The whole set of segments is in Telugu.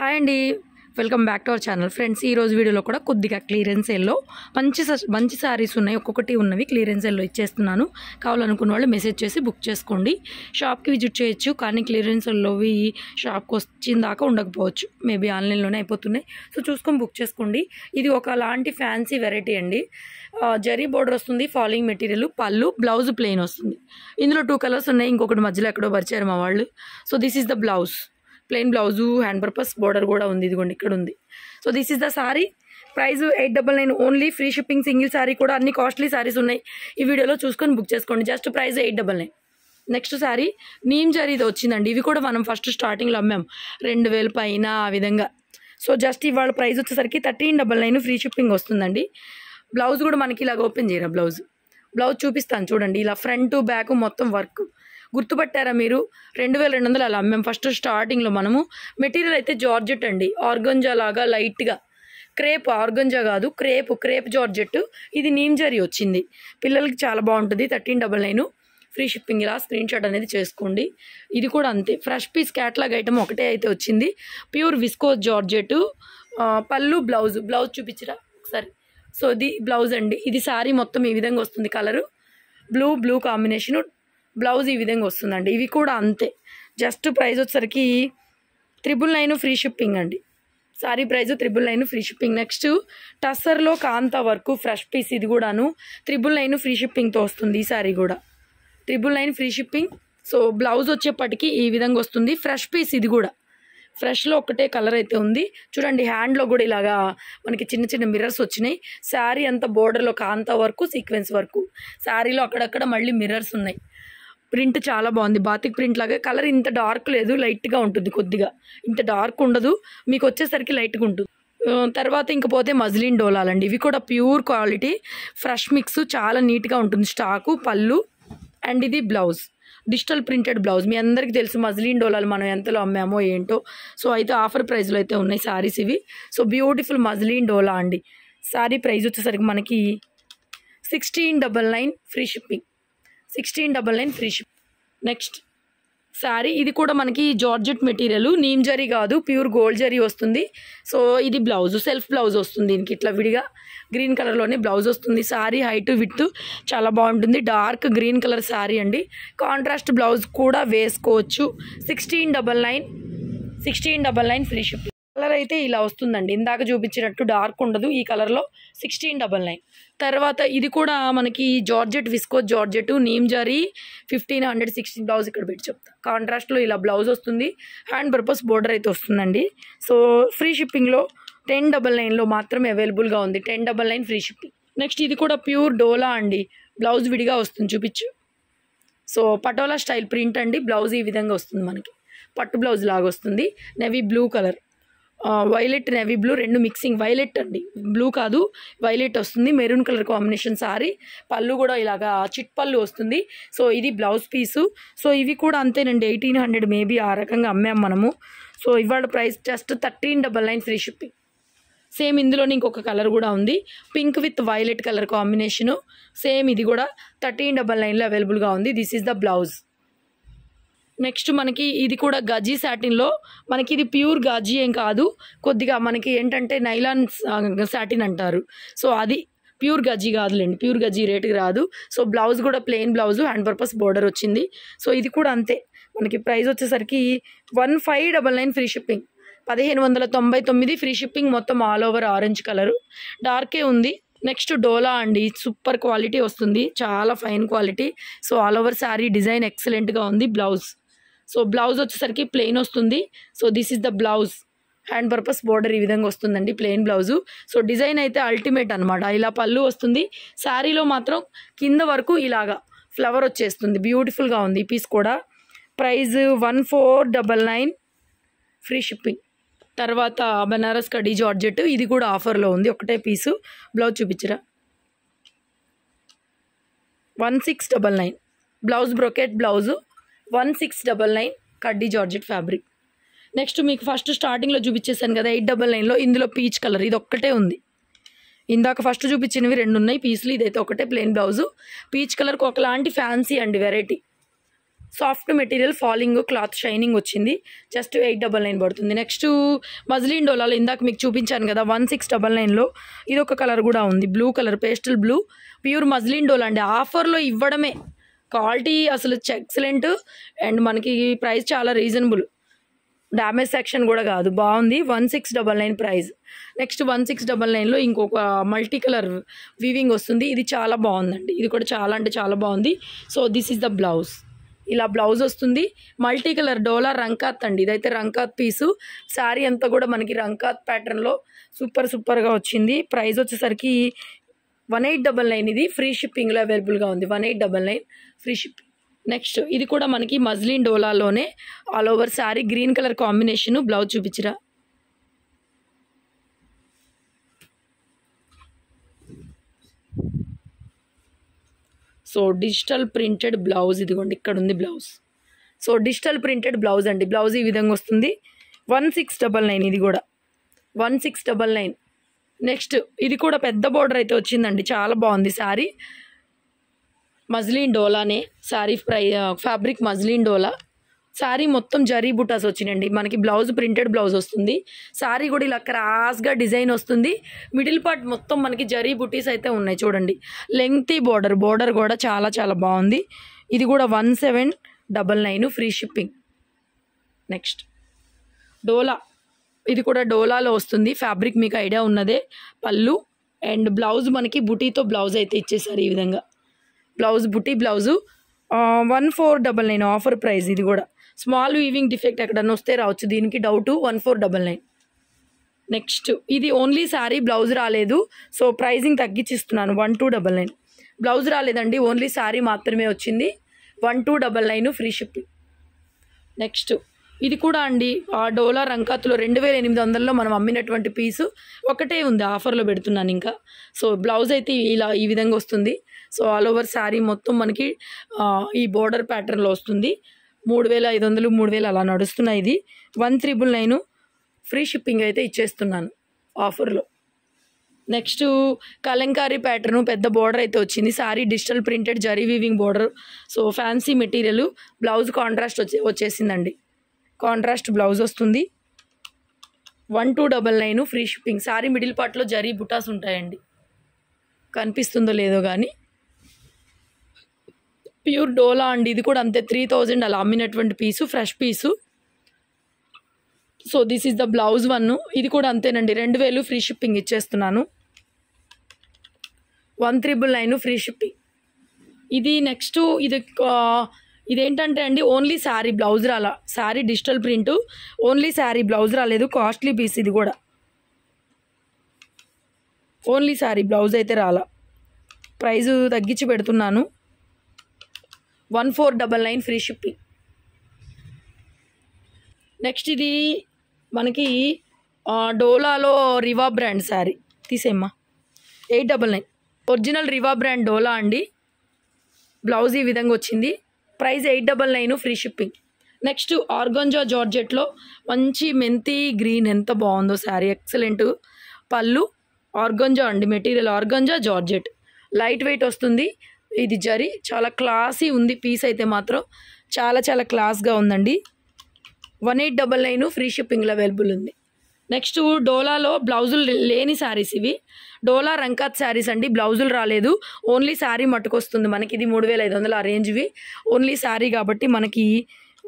హాయ్ అండి, welcome back to our channel friends. ఈ రోజు వీడియోలో కూడా కొద్దిగా క్లియరెన్స్ సేల్లో మంచి సారీస్ ఉన్నాయి, ఒక్కొక్కటి ఉన్నవి క్లియరెన్స్ సేల్లో ఇచ్చేస్తున్నాను. కావాలనుకున్న వాళ్ళు మెసేజ్ చేసి బుక్ చేసుకోండి. షాప్కి విజిట్ చేయొచ్చు, కానీ క్లియరెన్స్ సేల్లోవి షాప్కి వచ్చిన దాకా ఉండకపోవచ్చు, మేబీ ఆన్లైన్లోనే అయిపోతున్నాయి. సో చూసుకొని బుక్ చేసుకోండి. ఇది ఒకలాంటి ఫ్యాన్సీ వెరైటీ అండి. జరీ బోర్డర్ వస్తుంది, ఫాలింగ్ మెటీరియల్, పళ్ళు, బ్లౌజ్ ప్లెయిన్ వస్తుంది. ఇందులో 2 కలర్స్ ఉన్నాయి, ఇంకొకటి మధ్యలో ఎక్కడో పరిచారు మా వాళ్ళు. So this is the blouse, plain blouse, hand purpose border కూడా ఉంది, ఇదిగోండి ఇక్కడ ఉంది. So this is the sorry. Price 899 only, free shipping. Single sorry కూడా అన్ని కాస్ట్లీ సారీస్ ఉన్నాయి, ఈ వీడియోలో చూసుకొని బుక్ చేసుకోండి. Just price 899. Next sari neem zari వచ్చిందండి. ఇవి కూడా మనం ఫస్ట్ స్టార్టింగ్లో అమ్మాం 2000 పైన ఆ విధంగా. సో జస్ట్ ఇవాళ ప్రైస్ వచ్చేసరికి 1399 ఫ్రీ షిప్పింగ్ వస్తుందండి. బ్లౌజ్ కూడా మనకి ఇలాగ ఓపెన్ చేయరా, బ్లౌజ్ చూపిస్తాను చూడండి. ఇలా ఫ్రంట్ బ్యాక్ మొత్తం వర్క్ గుర్తుపట్టారా మీరు? 2200 అలా అమ్మాం ఫస్ట్ స్టార్టింగ్లో మనము. మెటీరియల్ అయితే జార్జెట్ అండి, ఆర్గంజా లాగా లైట్గా, క్రేప్, ఆర్గంజా కాదు, క్రేప్ జార్జెట్. ఇది నీమ్ జరీ వచ్చింది, పిల్లలకి చాలా బాగుంటుంది. 1399 ఫ్రీ షిప్పింగ్. ఇలా స్క్రీన్ షాట్ అనేది చేసుకోండి. ఇది కూడా అంతే, ఫ్రెష్ పీస్ క్యాట్లాగ్ ఐటమ్ ఒకటే అయితే వచ్చింది. Pure viscose georgette. పళ్ళు, బ్లౌజ్ చూపించరా ఒకసారి. సో ఇది బ్లౌజ్ అండి. ఇది సారీ మొత్తం ఈ విధంగా వస్తుంది, కలరు బ్లూ కాంబినేషను. బ్లౌజ్ ఈ విధంగా వస్తుందండి. ఇవి కూడా అంతే. జస్ట్ ప్రైస్ వచ్చేసరికి 999 ఫ్రీ షిప్పింగ్ అండి. Sari price 999 free shipping. Next టస్సర్లో కాంతా వర్క్ ఫ్రెష్ పీస్, ఇది కూడాను 999 ఫ్రీ షిప్పింగ్తో వస్తుంది. ఈ సారీ కూడా 999 ఫ్రీ షిప్పింగ్. సో బ్లౌజ్ వచ్చేప్పటికి ఈ విధంగా వస్తుంది, ఫ్రెష్ పీస్. ఇది కూడా ఫ్రెష్లో ఒకటే కలర్ అయితే ఉంది చూడండి. హ్యాండ్లో కూడా ఇలాగా మనకి చిన్న మిర్రర్స్ వచ్చినాయి. శారీ అంతా బోర్డర్లో కాంతా వర్క్, సీక్వెన్స్ వర్క్. శారీలో అక్కడక్కడ మళ్ళీ మిర్రర్స్ ఉన్నాయి. ప్రింట్ చాలా బాగుంది, బాతిక్ ప్రింట్ లాగా. కలర్ ఇంత డార్క్ లేదు, లైట్గా ఉంటుంది, కొద్దిగా ఇంత డార్క్ ఉండదు, మీకు వచ్చేసరికి లైట్గా ఉంటుంది. తర్వాత ఇంకపోతే మజ్లిన్ డోలాలండి. ఇవి కూడా ప్యూర్ క్వాలిటీ, ఫ్రెష్ మిక్స్, చాలా నీట్గా ఉంటుంది స్టాకు. పళ్ళు అండ్ ఇది బ్లౌజ్, డిజిటల్ ప్రింటెడ్ బ్లౌజ్. మీ అందరికీ తెలుసు మజ్లిన్ డోలాలు మనం ఎంతలో అమ్మామో ఏంటో. సో అయితే ఆఫర్ ప్రైస్లో అయితే ఉన్నాయి శారీస్ ఇవి. సో బ్యూటిఫుల్ మజ్లిన్ డోలా అండి. శారీ ప్రైస్ వచ్చేసరికి మనకి 1699 free shipping. 1699 free ship. Next sari ఇది కూడా మనకి జార్జెట్ మెటీరియల్, నీమ్ జరీ కాదు, ప్యూర్ గోల్డ్ జరీ వస్తుంది. సో ఇది బ్లౌజ్, సెల్ఫ్ బ్లౌజ్ వస్తుంది దీనికి, ఇట్లా విడిగా గ్రీన్ కలర్లోనే బ్లౌజ్ వస్తుంది. శారీ హైట్ విత్ చాలా బాగుంటుంది, డార్క్ గ్రీన్ కలర్ శారీ అండి. కాంట్రాస్ట్ బ్లౌజ్ కూడా వేసుకోవచ్చు. 1699 ఫ్రీ షిప్. కలర్ అయితే ఇలా వస్తుందండి, ఇందాక చూపించినట్టు డార్క్ ఉండదు, ఈ కలర్లో 1699. తర్వాత ఇది కూడా మనకి georgette, viscose georgette, neem zari 1516. Blouse ఇక్కడ పెట్టి చెప్తా. కాంట్రాస్ట్లో ఇలా బ్లౌజ్ వస్తుంది, హ్యాండ్ పర్పస్ బోర్డర్ అయితే వస్తుందండి. సో ఫ్రీ షిప్పింగ్లో 1099లో మాత్రమే అవైలబుల్గా ఉంది. 1099 ఫ్రీ షిప్పింగ్. నెక్స్ట్ ఇది కూడా ప్యూర్ డోలా అండి, బ్లౌజ్ విడిగా వస్తుంది, చూపించు. సో పటోలా స్టైల్ ప్రింట్ అండి. బ్లౌజ్ ఈ విధంగా వస్తుంది మనకి, పట్టు బ్లౌజ్ లాగా వస్తుంది. Navy blue colour, violet, navy blue రెండు మిక్సింగ్. వైలెట్ అండి, బ్లూ కాదు, వైలెట్ వస్తుంది. Maroon colour combination sorry. పళ్ళు కూడా ఇలాగా చిట్ పళ్ళు వస్తుంది. సో ఇది బ్లౌజ్ పీసు. సో ఇవి కూడా అంతేనండి, 1800 మేబీ ఆ రకంగా అమ్మాం మనము. సో ఇవాళ price just 1399 free shipping. Same ఇందులోనే ఇంకొక కలర్ కూడా ఉంది, pink with violet colour combination. Same ఇది కూడా 1399లో అవైలబుల్గా ఉంది. This is the blouse. Next మనకి ఇది కూడా గజీ సాటిన్లో, మనకి ఇది ప్యూర్ గజీ ఏం కాదు, కొద్దిగా మనకి ఏంటంటే నైలాన్ సాటిన్ అంటారు. సో అది ప్యూర్ గజీ కాదులేండి, ప్యూర్ గజీ రేటుకి రాదు. సో బ్లౌజ్ కూడా plain blouse, hand purpose border వచ్చింది. సో ఇది కూడా అంతే, మనకి ప్రైస్ వచ్చేసరికి 1599 ఫ్రీ షిప్పింగ్. 1599 free shipping. మొత్తం ఆల్ ఓవర్ ఆరెంజ్ కలరు, డార్కే ఉంది. నెక్స్ట్ డోలా అండి, సూపర్ క్వాలిటీ వస్తుంది, చాలా fine quality. So all over sari design ఎక్సలెంట్గా ఉంది. బ్లౌజ్, సో బ్లౌజ్ వచ్చేసరికి ప్లెయిన్ వస్తుంది. So this is the blouse, hand purpose border ఈ విధంగా వస్తుందండి, ప్లెయిన్ బ్లౌజు. సో డిజైన్ అయితే అల్టిమేట్ అనమాట. ఇలా పళ్ళు వస్తుంది, శారీలో మాత్రం కింద వరకు ఇలాగా ఫ్లవర్ వచ్చేస్తుంది, బ్యూటిఫుల్గా ఉంది ఈ పీస్ కూడా. Price 1499 free shipping. తర్వాత బనారస్ కడీ జార్జెట్, ఇది కూడా ఆఫర్లో ఉంది, ఒకటే పీసు. బ్లౌజ్ చూపించరా, 1699. బ్లౌజ్ బ్రొకెట్ బ్లౌజు 1699 కడ్డీ జార్జెట్ ఫ్యాబ్రిక్. నెక్స్ట్ మీకు ఫస్ట్ స్టార్టింగ్లో చూపించేసాను కదా 899లో, ఇందులో పీచ్ కలర్ ఇది ఒక్కటే ఉంది. ఇందాక ఫస్ట్ చూపించినవి 2 ఉన్నాయి పీసులు, ఇదైతే ఒకటే ప్లెయిన్ బ్లౌజు. పీచ్ కలర్కి ఒకలాంటి ఫ్యాన్సీ అండి variety. Soft material, falling cloth, shining వచ్చింది. జస్ట్ 899 పడుతుంది. నెక్స్ట్ మజ్లిన్ డోలాలో ఇందాక మీకు చూపించాను కదా 1699లో ఇది ఒక కలర్ కూడా ఉంది, blue colour, pastel blue, pure muslin డోలా అండి. ఆఫర్లో ఇవ్వడమే, క్వాలిటీ అసలు ఎక్సలెంట్ అండ్ మనకి ప్రైస్ చాలా రీజనబుల్, డ్యామేజ్ సెక్షన్ కూడా కాదు, బాగుంది. 1699 ప్రైస్. నెక్స్ట్ 1699లో ఇంకొక మల్టీ కలర్ వీవింగ్ వస్తుంది, ఇది చాలా బాగుందండి, ఇది కూడా చాలా అంటే చాలా బాగుంది. So this is the blouse, ఇలా బ్లౌజ్ వస్తుంది. మల్టీ కలర్ డోలా రంకాత్ అండి, ఇదైతే రంకాత్ పీసు. శారీ అంతా కూడా మనకి రంకాత్ ప్యాటర్న్లో సూపర్గా వచ్చింది. ప్రైస్ వచ్చేసరికి 1899, ఇది ఫ్రీ షిప్పింగ్లో అవైలబుల్గా ఉంది. 1899 ఫ్రీ షిప్పింగ్. నెక్స్ట్ ఇది కూడా మనకి మజ్లిన్ డోలాలోనే all over sari, green colour combination. Blouse చూపించరా. సో డిజిటల్ ప్రింటెడ్ బ్లౌజ్, ఇదిగోండి ఇక్కడ ఉంది blouse. So digital printed blouse అండి, బ్లౌజ్ ఈ విధంగా వస్తుంది. 1699, ఇది కూడా 1699. నెక్స్ట్ ఇది కూడా పెద్ద బోర్డర్ అయితే వచ్చిందండి, చాలా బాగుంది శారీ. మజ్లిన్ డోలానే శారీ, ఫ్యాబ్రిక్ మజ్లిన్ డోలా. శారీ మొత్తం జరీ బుటాస్ వచ్చినాయండి. మనకి బ్లౌజ్ ప్రింటెడ్ బ్లౌజ్ వస్తుంది. శారీ కూడా ఇలా క్రాస్గా డిజైన్ వస్తుంది. మిడిల్ పార్ట్ మొత్తం మనకి జరీ బుటీస్ అయితే ఉన్నాయి చూడండి. లెంగ్తీ బోర్డర్ కూడా చాలా బాగుంది. ఇది కూడా 1799 ఫ్రీ షిప్పింగ్. నెక్స్ట్ డోలా, ఇది కూడా డోలాలో వస్తుంది. ఫ్యాబ్రిక్ మీకు ఐడియా ఉన్నదే. పళ్ళు అండ్ బ్లౌజ్ మనకి బుటీతో బ్లౌజ్ అయితే ఇచ్చేసారు ఈ విధంగా. బ్లౌజ్ బుటీ బ్లౌజు 1499 ఆఫర్ ప్రైస్. ఇది కూడా స్మాల్ వీవింగ్ డిఫెక్ట్ ఎక్కడన్నా వస్తే రావచ్చు, దీనికి డౌట్. 1499. నెక్స్ట్ ఇది ఓన్లీ శారీ, బ్లౌజ్ రాలేదు. సో ప్రైజింగ్ తగ్గించిస్తున్నాను. 1299. బ్లౌజ్ రాలేదండి, ఓన్లీ శారీ మాత్రమే వచ్చింది. 1299 ఫ్రీ షిప్పింగ్. నెక్స్ట్ ఇది కూడా అండి డోలా రంకాత్లో 2800లో మనం అమ్మినటువంటి పీసు ఒకటే ఉంది, ఆఫర్లో పెడుతున్నాను ఇంకా. సో బ్లౌజ్ అయితే ఇలా ఈ విధంగా వస్తుంది. సో ఆల్ ఓవర్ శారీ మొత్తం మనకి ఈ బోర్డర్ ప్యాటర్న్లో వస్తుంది. 3500, 3000 అలా నడుస్తున్నాయి. ఇది 1399 ఫ్రీ షిప్పింగ్ అయితే ఇచ్చేస్తున్నాను ఆఫర్లో. నెక్స్ట్ కలంకారీ ప్యాటర్ను, పెద్ద బోర్డర్ అయితే వచ్చింది. Sari digital printed zari weaving border. So fancy material, blouse contrast వచ్చేసిందండి. కాంట్రాస్ట్ బ్లౌజ్ వస్తుంది. 1299 ఫ్రీ షిప్పింగ్. శారీ మిడిల్ పార్ట్లో జరీ బుటాస్ ఉంటాయండి, కనిపిస్తుందో లేదో కానీ. ప్యూర్ డోలా అండి, ఇది కూడా అంతే. 3000 అలా అమ్మినటువంటి piece, fresh piece. So this is the blouse one. ఇది కూడా అంతేనండి, 2000 ఫ్రీ షిప్పింగ్ ఇచ్చేస్తున్నాను. 1399 ఫ్రీ షిప్పింగ్. ఇది నెక్స్ట్ ఇదేంటంటే అండి ఓన్లీ శారీ, బ్లౌజ్ రాలా. Sari digital print, only sari, blouse రాలేదు. కాస్ట్లీ పీస్ ఇది కూడా. ఓన్లీ శారీ, బ్లౌజ్ అయితే రాలా. ప్రైజు తగ్గించి పెడుతున్నాను. 1499 ఫ్రీ షిప్పింగ్. నెక్స్ట్ ఇది మనకి డోలాలో రివా బ్రాండ్ శారీ, తీసేమ్మా. 899 ఒరిజినల్ రివా బ్రాండ్ డోలా అండి. బ్లౌజ్ ఈ విధంగా వచ్చింది. Price 899 free shipping. Next organza జార్జెట్లో మంచి మెంతి గ్రీన్, ఎంత బాగుందో శారీ, ఎక్సలెంట్. పళ్ళు ఆర్గంజా అండి, material organza georgette, light weight వస్తుంది. ఇది జరీ, చాలా క్లాసీ ఉంది పీస్ అయితే మాత్రం, చాలా క్లాస్గా ఉందండి. 1899 ఫ్రీ షిప్పింగ్లో అవైలబుల్ ఉంది. నెక్స్ట్ డోలాలో బ్లౌజులు లేని శారీస్ ఇవి. డోలా రంకాత్ శారీస్ అండి, బ్లౌజులు రాలేదు, ఓన్లీ శారీ మట్టుకొస్తుంది మనకి. ఇది 3500 ఆ రేంజ్వి, ఓన్లీ శారీ కాబట్టి మనకి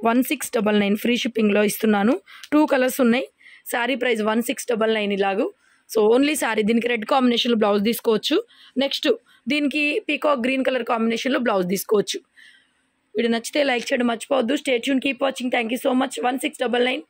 1699 ఫ్రీ షిప్పింగ్లో ఇస్తున్నాను. 2 కలర్స్ ఉన్నాయి. శారీ ప్రైస్ 1699 ఇలాగు. సో ఓన్లీ శారీ, దీనికి రెడ్ కాంబినేషన్లో బ్లౌజ్ తీసుకోవచ్చు. నెక్స్ట్ దీనికి పీకాక్ గ్రీన్ కలర్ కాంబినేషన్లో బ్లౌజ్ తీసుకోవచ్చు. వీడియో నచ్చితే లైక్ చేయడం మర్చిపోవద్దు. Stay tune, keep watching. Thank you so much. 1699